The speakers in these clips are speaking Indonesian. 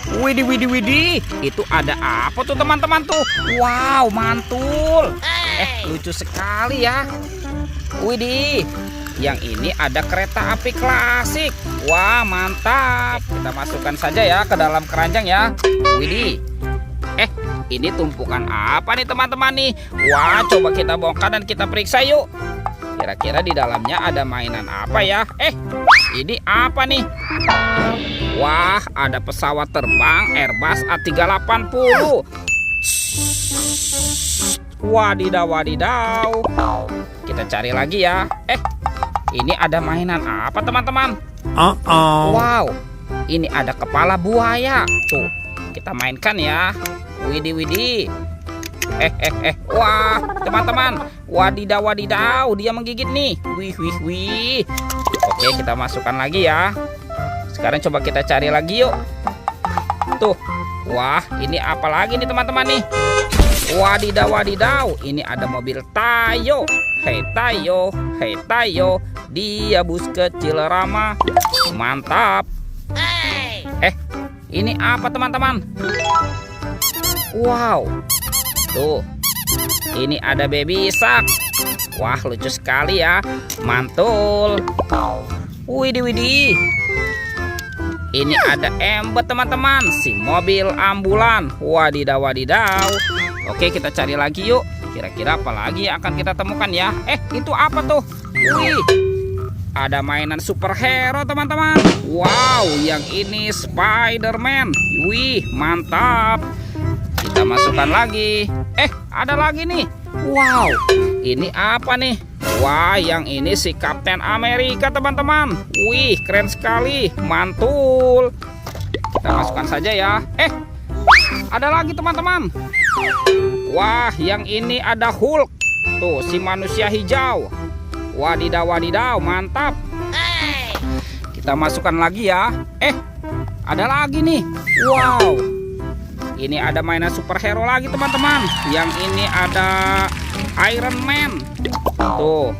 Widih, widih, widih. Itu ada apa tuh teman-teman tuh? Wow, mantul. Lucu sekali ya. Widih. Yang ini ada kereta api klasik. Wah, mantap. Kita masukkan saja ya ke dalam keranjang ya. Widih. Ini tumpukan apa nih teman-teman nih? Wah, coba kita bongkar dan kita periksa yuk. Kira-kira di dalamnya ada mainan apa ya? Ini apa nih? Wah, ada pesawat terbang Airbus A380. Wadidaw, wadidaw. Kita cari lagi ya. Ini ada mainan apa teman-teman? Wow, ini ada kepala buaya. Tuh, kita mainkan ya. Widih, widih. Wah, teman-teman. Wadidaw, wadidaw. Dia menggigit nih. Wih, wih, wih. Oke, kita masukkan lagi ya. Sekarang coba kita cari lagi yuk. Tuh. Wah, ini apa lagi nih teman-teman nih? Wadidaw, wadidaw. Ini ada mobil Tayo. Hei Tayo, hei Tayo. Dia bus kecil ramah. Mantap. Ini apa teman-teman? Wow. Tuh. Ini ada baby shark. Wah, lucu sekali ya. Mantul. Widih, widih. Ini ada Embet teman-teman, si mobil ambulan. Wadidaw, wadidaw. Oke, kita cari lagi yuk. Kira-kira apa lagi yang akan kita temukan ya? Itu apa tuh? Wih, ada mainan superhero teman-teman. Wow, yang ini Spider-Man. Wih, mantap. Kita masukkan lagi. Ada lagi nih. Wow, ini apa nih? Wah, yang ini si Kapten Amerika teman-teman. Wih, keren sekali. Mantul. Kita masukkan saja ya. Ada lagi teman-teman. Wah, yang ini ada Hulk. Tuh, si manusia hijau. Wadidaw, wadidaw, mantap. Kita masukkan lagi ya. Ada lagi nih. Wow. Ini ada mainan superhero lagi teman-teman. Yang ini ada Iron Man. Tuh.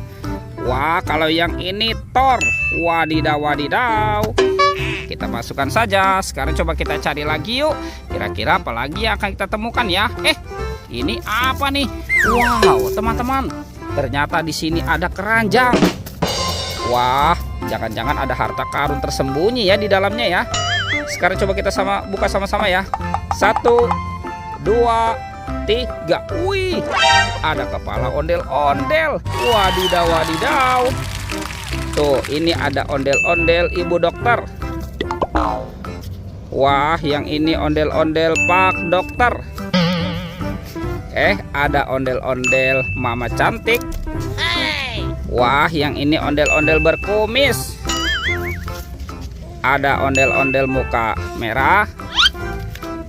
Wah, kalau yang ini Thor. Wadidaw, wadidaw. Kita masukkan saja. Sekarang coba kita cari lagi yuk. Kira-kira apa lagi yang akan kita temukan ya? Ini apa nih? Wow, teman-teman. Ternyata di sini ada keranjang. Wah, jangan-jangan ada harta karun tersembunyi ya di dalamnya ya. Sekarang coba kita buka sama-sama ya. 1, 2, 3. Wih, ada kepala ondel-ondel. Wadidaw, wadidaw. Tuh, ini ada ondel-ondel ibu dokter. Wah, yang ini ondel-ondel Pak Dokter. Ada ondel-ondel Mama Cantik. Wah, yang ini ondel-ondel berkumis. Ada ondel-ondel muka merah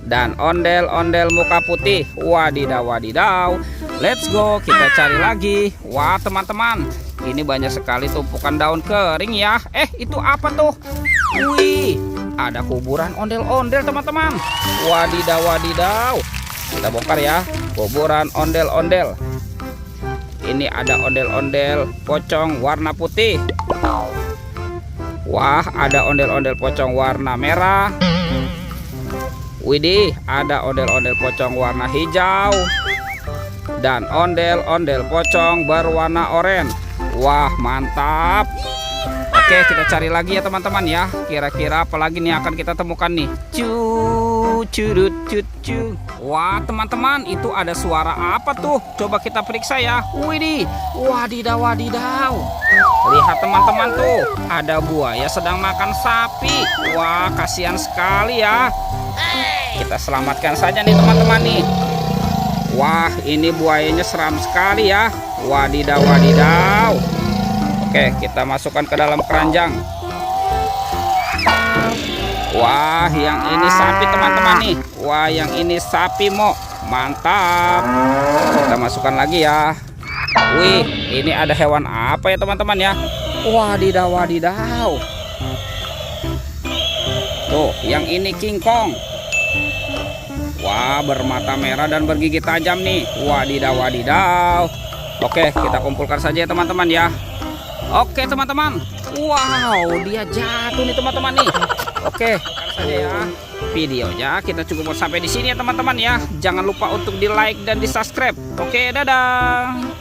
dan ondel-ondel muka putih. Wadidaw, wadidaw. Let's go, kita cari lagi. Wah, teman-teman, ini banyak sekali tumpukan daun kering ya. Itu apa tuh? Wih, ada kuburan ondel-ondel teman-teman. Wadidaw, wadidaw. Kita bongkar ya. Kuburan ondel-ondel. Ini ada ondel-ondel pocong warna putih. Wah, ada ondel-ondel pocong warna merah. Widih, ada ondel-ondel pocong warna hijau. Dan ondel-ondel pocong berwarna oranye. Wah, mantap. Oke, kita cari lagi ya teman-teman ya. Kira-kira apa lagi nih akan kita temukan nih? Curut, cu. Wah, teman-teman, itu ada suara apa tuh? Coba kita periksa ya. Widih, wadidaw, wadidaw. Lihat teman-teman tuh, ada buaya sedang makan sapi. Wah, kasihan sekali ya. Kita selamatkan saja nih teman-teman nih. Wah, ini buayanya seram sekali ya. Wadidaw, wadidaw. Oke, kita masukkan ke dalam keranjang. Wah, yang ini sapi teman-teman nih. Wah, yang ini sapi mo. Mantap. Kita masukkan lagi ya. Wih, ini ada hewan apa ya teman-teman ya? Wadidaw, wadidaw. Tuh, yang ini King Kong. Wah, bermata merah dan bergigi tajam nih. Wadidaw, wadidaw. Oke, kita kumpulkan saja ya teman-teman ya. Oke teman-teman. Wow, dia jatuh nih teman-teman nih. Oke, saja ya. videonya kita cukup sampai di sini ya teman-teman ya. Jangan lupa untuk di like dan di subscribe. Oke, dadah.